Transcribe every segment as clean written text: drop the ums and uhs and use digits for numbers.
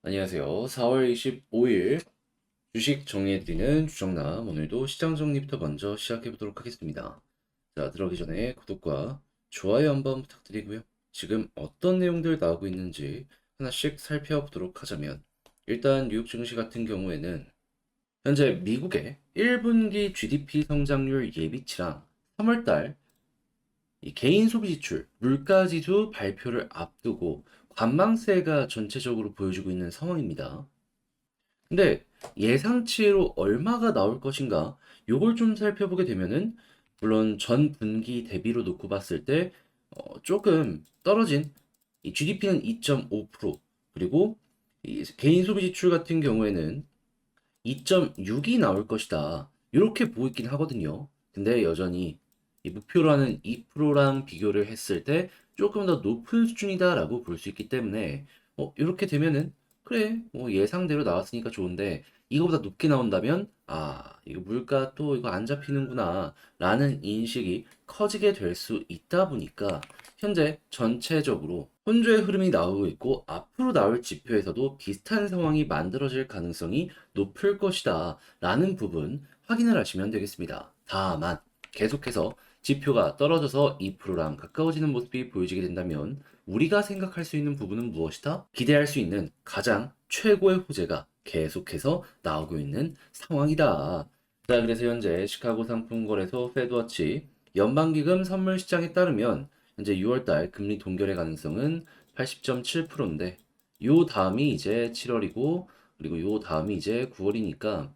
안녕하세요. 4월 25일 주식 정리해드리는 주정남. 오늘도 시장 정리부터 먼저 시작해보도록 하겠습니다. 자, 들어가기 전에 구독과 좋아요 한번 부탁드리고요. 지금 어떤 내용들 나오고 있는지 하나씩 살펴보도록 하자면, 일단 뉴욕 증시 같은 경우에는 현재 미국의 1분기 GDP 성장률 예비치랑 3월달 이 개인 소비 지출, 물가 지수 발표를 앞두고 관망세가 전체적으로 보여주고 있는 상황입니다. 근데 예상치로 얼마가 나올 것인가? 요걸 좀 살펴보게 되면은 물론 전 분기 대비로 놓고 봤을 때 조금 떨어진 이 GDP는 2.5% 그리고 이 개인 소비 지출 같은 경우에는 2.6이 나올 것이다. 이렇게 보이긴 하거든요. 근데 여전히 이 목표라는 2%랑 비교를 했을 때 조금 더 높은 수준이다라고 볼 수 있기 때문에 이렇게 되면은 그래 뭐 예상대로 나왔으니까 좋은데 이거보다 높게 나온다면 이거 물가 또 이거 안 잡히는구나 라는 인식이 커지게 될 수 있다 보니까 현재 전체적으로 혼조의 흐름이 나오고 있고 앞으로 나올 지표에서도 비슷한 상황이 만들어질 가능성이 높을 것이다 라는 부분 확인을 하시면 되겠습니다. 다만 계속해서 지표가 떨어져서 2%랑 가까워지는 모습이 보여지게 된다면 우리가 생각할 수 있는 부분은 무엇이다? 기대할 수 있는 가장 최고의 호재가 계속해서 나오고 있는 상황이다. 자, 그래서 현재 시카고 상품거래소 페드워치 연방기금 선물 시장에 따르면 현재 6월달 금리 동결의 가능성은 80.7%인데 요 다음이 이제 7월이고 그리고 요 다음이 이제 9월이니까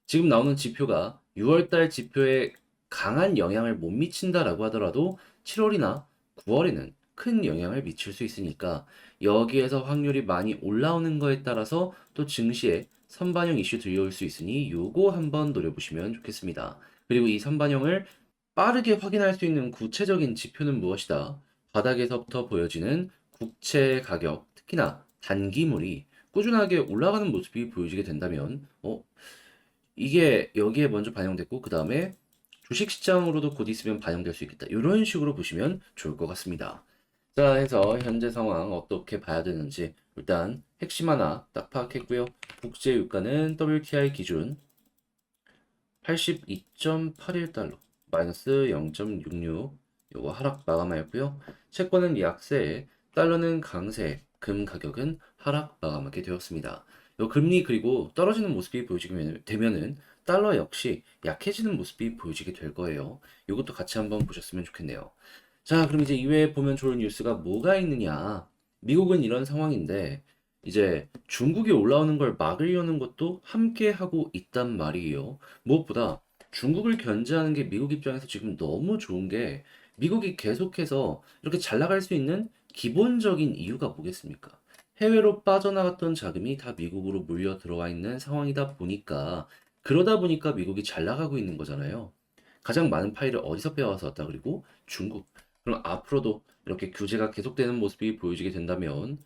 지금 나오는 지표가 6월달 지표에 강한 영향을 못 미친다라고 하더라도 7월이나 9월에는 큰 영향을 미칠 수 있으니까 여기에서 확률이 많이 올라오는 거에 따라서 또 증시에 선반영 이슈 들려올 수 있으니 요거 한번 노려보시면 좋겠습니다. 그리고 이 선반영을 빠르게 확인할 수 있는 구체적인 지표는 무엇이다? 바닥에서부터 보여지는 국채 가격, 특히나 단기물이 꾸준하게 올라가는 모습이 보여지게 된다면, 이게 여기에 먼저 반영됐고, 그 다음에 주식시장으로도 곧 있으면 반영될 수 있겠다. 이런 식으로 보시면 좋을 것 같습니다. 자, 해서 현재 상황 어떻게 봐야 되는지 일단 핵심 하나 딱 파악했고요. 국제 유가는 WTI 기준 82.81달러 마이너스 0.66 요거 하락 마감하였고요. 채권은 약세, 달러는 강세, 금 가격은 하락 마감하게 되었습니다. 요 금리 그리고 떨어지는 모습이 보여지게 되면은 달러 역시 약해지는 모습이 보여지게 될 거예요. 이것도 같이 한번 보셨으면 좋겠네요. 자, 그럼 이제 이외에 보면 좋은 뉴스가 뭐가 있느냐? 미국은 이런 상황인데 이제 중국이 올라오는 걸 막으려는 것도 함께 하고 있단 말이에요. 무엇보다 중국을 견제하는 게 미국 입장에서 지금 너무 좋은 게 미국이 계속해서 이렇게 잘 나갈 수 있는 기본적인 이유가 뭐겠습니까? 해외로 빠져나갔던 자금이 다 미국으로 몰려 들어와 있는 상황이다 보니까 그러다 보니까 미국이 잘 나가고 있는 거잖아요. 가장 많은 파일을 어디서 빼와서 왔다 그리고 중국. 그럼 앞으로도 이렇게 규제가 계속되는 모습이 보여지게 된다면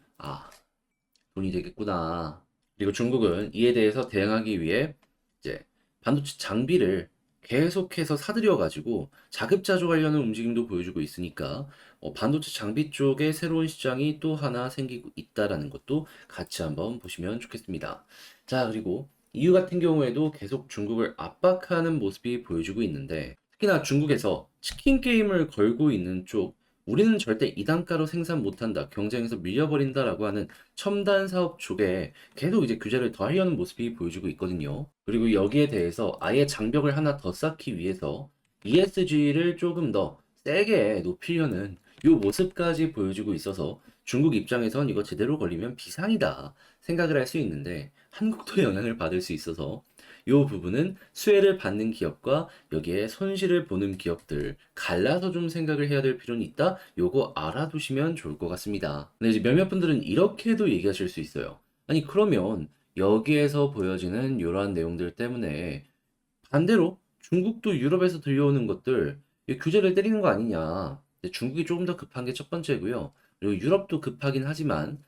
돈이 되겠구나. 그리고 중국은 이에 대해서 대응하기 위해 이제 반도체 장비를 계속해서 사들여가지고 자급자족하려는 움직임도 보여주고 있으니까 반도체 장비 쪽에 새로운 시장이 또 하나 생기고 있다라는 것도 같이 한번 보시면 좋겠습니다. 자, 그리고 EU 같은 경우에도 계속 중국을 압박하는 모습이 보여주고 있는데 특히나 중국에서 치킨 게임을 걸고 있는 쪽 우리는 절대 이 단가로 생산 못한다. 경쟁에서 밀려버린다라고 하는 첨단 사업 쪽에 계속 이제 규제를 더하려는 모습이 보여주고 있거든요. 그리고 여기에 대해서 아예 장벽을 하나 더 쌓기 위해서 ESG를 조금 더 세게 높이려는 이 모습까지 보여주고 있어서 중국 입장에선 이거 제대로 걸리면 비상이다 생각을 할 수 있는데 한국도 영향을 받을 수 있어서 이 부분은 수혜를 받는 기업과 여기에 손실을 보는 기업들 갈라서 좀 생각을 해야 될 필요는 있다. 요거 알아두시면 좋을 것 같습니다. 근데 이제 몇몇 분들은 이렇게도 얘기하실 수 있어요. 아니 그러면 여기에서 보여지는 이러한 내용들 때문에 반대로 중국도 유럽에서 들려오는 것들 이 규제를 때리는 거 아니냐. 근데 중국이 조금 더 급한 게 첫 번째고요. 그리고 유럽도 급하긴 하지만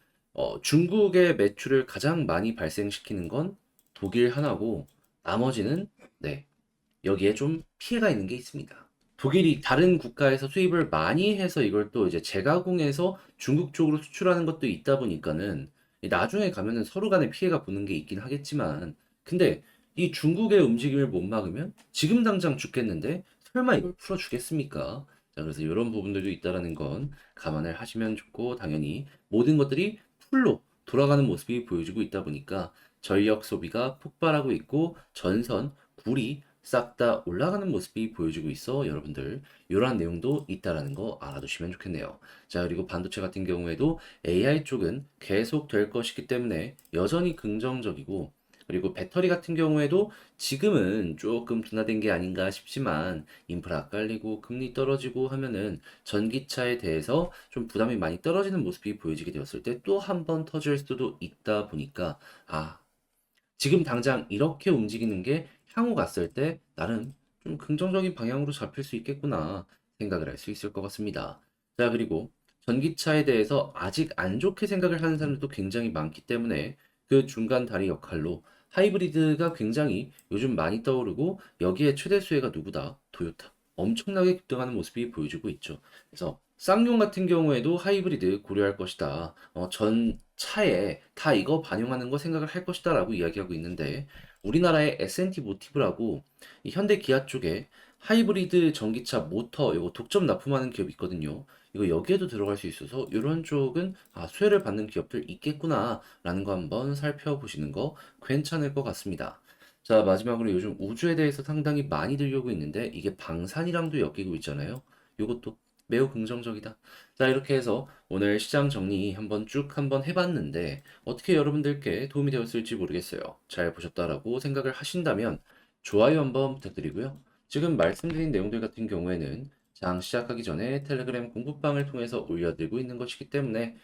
중국의 매출을 가장 많이 발생시키는 건 독일 하나고 나머지는 네, 여기에 좀 피해가 있는 게 있습니다. 독일이 다른 국가에서 수입을 많이 해서 이걸 또 이제 재가공해서 중국 쪽으로 수출하는 것도 있다 보니까는 나중에 가면은 서로 간에 피해가 보는 게 있긴 하겠지만, 근데 이 중국의 움직임을 못 막으면 지금 당장 죽겠는데 설마 이걸 풀어주겠습니까? 자, 그래서 이런 부분들도 있다라는 건 감안을 하시면 좋고, 당연히 모든 것들이 풀로 돌아가는 모습이 보여지고 있다 보니까 전력 소비가 폭발하고 있고 전선, 굴이 싹 다 올라가는 모습이 보여지고 있어 여러분들 이러한 내용도 있다라는 거 알아두시면 좋겠네요. 자, 그리고 반도체 같은 경우에도 AI 쪽은 계속 될 것이기 때문에 여전히 긍정적이고, 그리고 배터리 같은 경우에도 지금은 조금 둔화된 게 아닌가 싶지만 인프라 깔리고 금리 떨어지고 하면은 전기차에 대해서 좀 부담이 많이 떨어지는 모습이 보여지게 되었을 때 또 한 번 터질 수도 있다 보니까, 아, 지금 당장 이렇게 움직이는 게 향후 갔을 때 나름 좀 긍정적인 방향으로 잡힐 수 있겠구나 생각을 할 수 있을 것 같습니다. 자, 그리고 전기차에 대해서 아직 안 좋게 생각을 하는 사람들도 굉장히 많기 때문에 그 중간 다리 역할로 하이브리드가 굉장히 요즘 많이 떠오르고, 여기에 최대 수혜가 누구다? 토요타. 엄청나게 급등하는 모습이 보여지고 있죠. 그래서 쌍용 같은 경우에도 하이브리드 고려할 것이다. 전 차에 다 이거 반영하는 거 생각을 할 것이다라고 이야기하고 있는데, 우리나라의 S&T 모티브라고 이 현대 기아 쪽에 하이브리드 전기차 모터 이거 독점 납품하는 기업이 있거든요. 이거 여기에도 들어갈 수 있어서 이런 쪽은 수혜를 받는 기업들 있겠구나라는 거 한번 살펴보시는 거 괜찮을 것 같습니다. 자, 마지막으로 요즘 우주에 대해서 상당히 많이 들려오고 있는데 이게 방산이랑도 엮이고 있잖아요. 이것도 매우 긍정적이다. 자, 이렇게 해서 오늘 시장 정리 한번 해봤는데 어떻게 여러분들께 도움이 되었을지 모르겠어요. 잘 보셨다라고 생각을 하신다면 좋아요 한번 부탁드리고요. 지금 말씀드린 내용들 같은 경우에는 장 시작하기 전에 텔레그램 공부방을 통해서 올려드리고 있는 것이기 때문에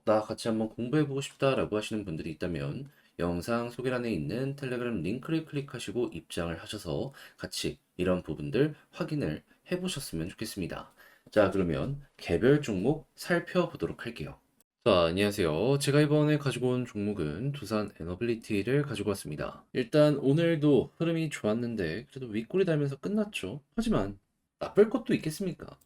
나 같이 한번 공부해보고 싶다라고 하시는 분들이 있다면 영상 소개란에 있는 텔레그램 링크를 클릭하시고 입장을 하셔서 같이 이런 부분들 확인을 해보셨으면 좋겠습니다. 자, 그러면 개별 종목 살펴보도록 할게요. 자, 안녕하세요. 제가 이번에 가지고 온 종목은 두산 에너빌리티를 가지고 왔습니다. 일단 오늘도 흐름이 좋았는데 그래도 윗골이 달면서 끝났죠. 하지만 나쁠 것도 있겠습니까?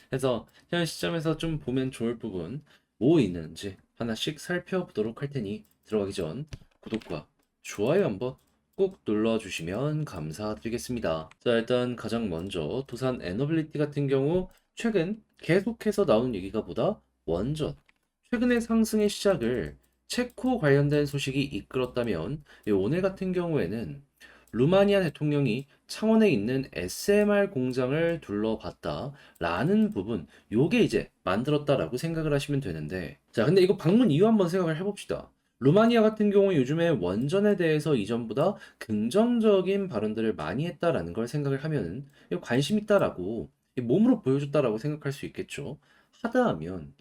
그래서 현 시점에서 좀 보면 좋을 부분 뭐 있는지 하나씩 살펴보도록 할 테니 들어가기 전 구독과 좋아요 한번 꼭 눌러주시면 감사드리겠습니다. 자, 일단 가장 먼저 두산 에너빌리티 같은 경우 최근 계속해서 나오는 얘기가 보다 원전, 최근의 상승의 시작을 체코 관련된 소식이 이끌었다면, 오늘 같은 경우에는 루마니아 대통령이 창원에 있는 SMR 공장을 둘러봤다라는 부분, 요게 이제 만들었다라고 생각을 하시면 되는데, 자, 근데 이거 방문 이유 한번 생각을 해봅시다. 루마니아 같은 경우 요즘에 원전에 대해서 이전보다 긍정적인 발언들을 많이 했다라는 걸 생각을 하면은 이거 관심 있다라고 몸으로 보여줬다라고 생각할 수 있겠죠. 하다 하면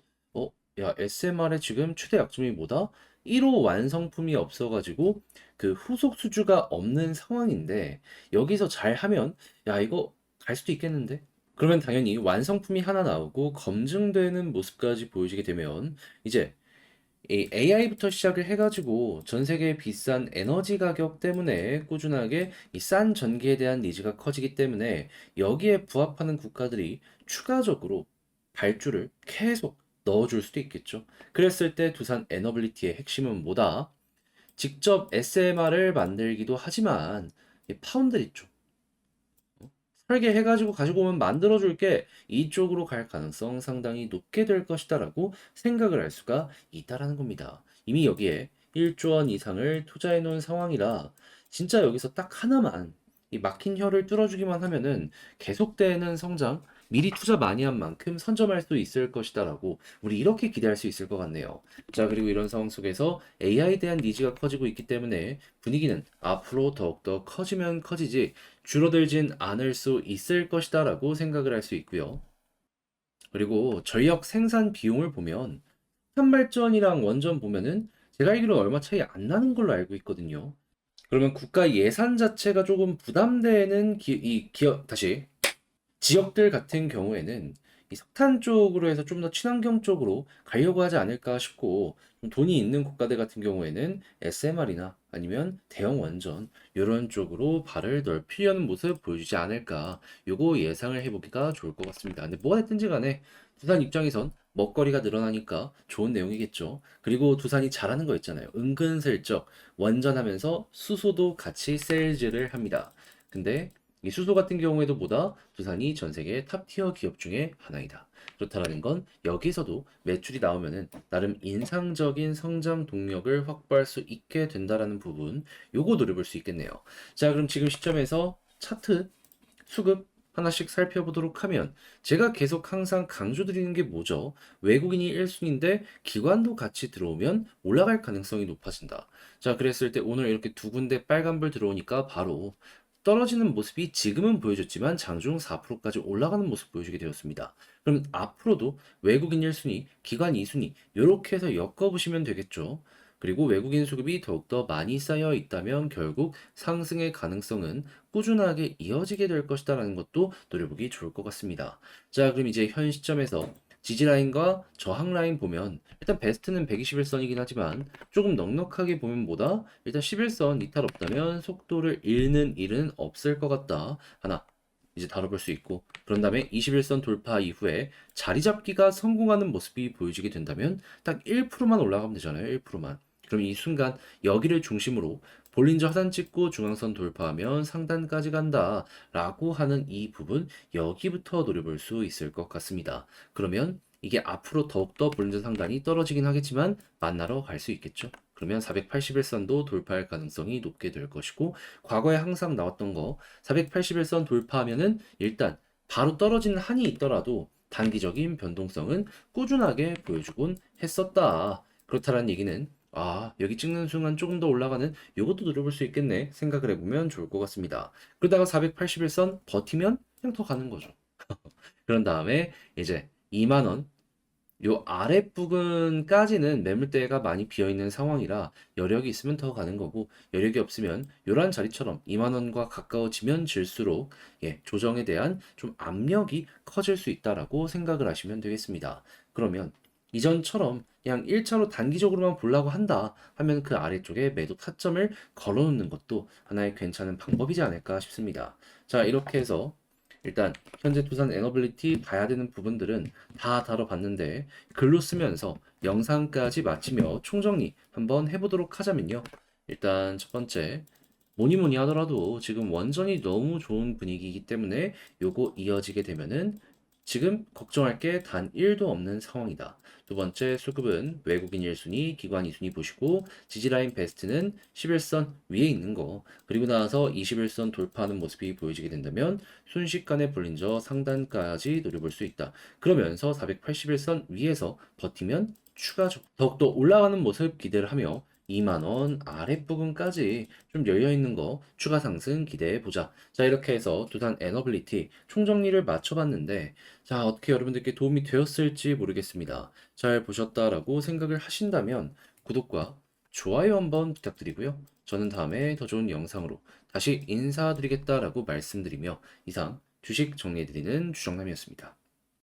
야, SMR의 지금 최대 약점이 뭐다? 1호 완성품이 없어가지고 그 후속 수주가 없는 상황인데 여기서 잘하면 야, 이거 갈 수도 있겠는데? 그러면 당연히 완성품이 하나 나오고 검증되는 모습까지 보여지게 되면 이제 이 AI부터 시작을 해가지고 전 세계의 비싼 에너지 가격 때문에 꾸준하게 이 싼 전기에 대한 니즈가 커지기 때문에 여기에 부합하는 국가들이 추가적으로 발주를 계속 넣어줄 수도 있겠죠. 그랬을 때 두산 에너빌리티의 핵심은 뭐다? 직접 SMR을 만들기도 하지만 이 파운드리 쪽 설계해가지고 가지고 오면 만들어줄게 이쪽으로 갈 가능성 상당히 높게 될 것이다라고 생각을 할 수가 있다라는 겁니다. 이미 여기에 1조 원 이상을 투자해 놓은 상황이라 진짜 여기서 딱 하나만 이 막힌 혀를 뚫어주기만 하면은 계속되는 성장, 미리 투자 많이 한 만큼 선점할 수 있을 것이다라고 우리 이렇게 기대할 수 있을 것 같네요. 자, 그리고 이런 상황 속에서 AI에 대한 니즈가 커지고 있기 때문에 분위기는 앞으로 더욱더 커지면 커지지 줄어들진 않을 수 있을 것이다라고 생각을 할 수 있고요. 그리고 전력 생산 비용을 보면 탄발전이랑 원전 보면은 제가 알기로 얼마 차이 안 나는 걸로 알고 있거든요. 그러면 국가 예산 자체가 조금 부담되는 이 기업 다시 지역들 같은 경우에는 이 석탄 쪽으로 해서 좀 더 친환경 쪽으로 가려고 하지 않을까 싶고, 좀 돈이 있는 국가들 같은 경우에는 SMR이나 아니면 대형 원전 이런 쪽으로 발을 넓히려는 모습 보여주지 않을까, 요거 예상을 해보기가 좋을 것 같습니다. 근데 뭐가 됐든지 간에 두산 입장에선 먹거리가 늘어나니까 좋은 내용이겠죠. 그리고 두산이 잘하는 거 있잖아요. 은근슬쩍 원전하면서 수소도 같이 세일즈를 합니다. 근데 이 수소 같은 경우에도 보다 두산이 전 세계 탑티어 기업 중에 하나이다. 그렇다라는 건 여기서도 매출이 나오면은 나름 인상적인 성장 동력을 확보할 수 있게 된다라는 부분, 요거 노려볼 수 있겠네요. 자, 그럼 지금 시점에서 차트 수급 하나씩 살펴보도록 하면 제가 계속 항상 강조드리는 게 뭐죠? 외국인이 1순위인데 기관도 같이 들어오면 올라갈 가능성이 높아진다. 자, 그랬을 때 오늘 이렇게 두 군데 빨간불 들어오니까 바로 떨어지는 모습이 지금은 보여줬지만 장중 4%까지 올라가는 모습 보여주게 되었습니다. 그럼 앞으로도 외국인 1순위, 기관 2순위 이렇게 해서 엮어보시면 되겠죠. 그리고 외국인 수급이 더욱더 많이 쌓여 있다면 결국 상승의 가능성은 꾸준하게 이어지게 될 것이다라는 것도 노려보기 좋을 것 같습니다. 자, 그럼 이제 현 시점에서 지지라인과 저항라인 보면 일단 베스트는 121선이긴 하지만 조금 넉넉하게 보면 보다 일단 11선 이탈 없다면 속도를 잃는 일은 없을 것 같다. 하나 이제 다뤄볼 수 있고 그런 다음에 21선 돌파 이후에 자리 잡기가 성공하는 모습이 보여지게 된다면 딱 1%만 올라가면 되잖아요. 1%만. 그럼 이 순간 여기를 중심으로 볼린저 하단 찍고 중앙선 돌파하면 상단까지 간다 라고 하는 이 부분 여기부터 노려볼 수 있을 것 같습니다. 그러면 이게 앞으로 더욱더 볼린저 상단이 떨어지긴 하겠지만 만나러 갈 수 있겠죠. 그러면 481선도 돌파할 가능성이 높게 될 것이고 과거에 항상 나왔던 거 481선 돌파하면은 일단 바로 떨어지는 한이 있더라도 단기적인 변동성은 꾸준하게 보여주곤 했었다. 그렇다는 얘기는 여기 찍는 순간 조금 더 올라가는 이것도 노려볼 수 있겠네 생각을 해보면 좋을 것 같습니다. 그러다가 481선 버티면 그냥 더 가는 거죠. 그런 다음에 이제 2만 원 요 아랫부분까지는 매물대가 많이 비어있는 상황이라 여력이 있으면 더 가는 거고 여력이 없으면 요런 자리처럼 2만 원과 가까워지면 질수록 조정에 대한 좀 압력이 커질 수 있다라고 생각을 하시면 되겠습니다. 그러면 이전처럼 그냥 1차로 단기적으로만 보려고 한다 하면 그 아래쪽에 매도 타점을 걸어놓는 것도 하나의 괜찮은 방법이지 않을까 싶습니다. 자, 이렇게 해서 일단 현재 두산 에너빌리티 봐야 되는 부분들은 다 다뤄봤는데 글로 쓰면서 영상까지 마치며 총정리 한번 해보도록 하자면요. 일단 첫 번째, 뭐니 뭐니 하더라도 지금 원전이 너무 좋은 분위기이기 때문에 요거 이어지게 되면은 지금 걱정할 게 단 1도 없는 상황이다. 두 번째, 수급은 외국인 1순위, 기관 2순위 보시고 지지라인 베스트는 11선 위에 있는 거. 그리고 나서 21선 돌파하는 모습이 보여지게 된다면 순식간에 볼린저 상단까지 노려볼 수 있다. 그러면서 481선 위에서 버티면 추가적 더욱더 올라가는 모습 기대를 하며 2만 원 아랫부분까지 좀 열려있는 거 추가 상승 기대해 보자. 자, 이렇게 해서 두산 에너빌리티 총정리를 맞춰봤는데 자, 어떻게 여러분들께 도움이 되었을지 모르겠습니다. 잘 보셨다라고 생각을 하신다면 구독과 좋아요 한번 부탁드리고요. 저는 다음에 더 좋은 영상으로 다시 인사드리겠다라고 말씀드리며 이상 주식 정리해드리는 주정남이었습니다.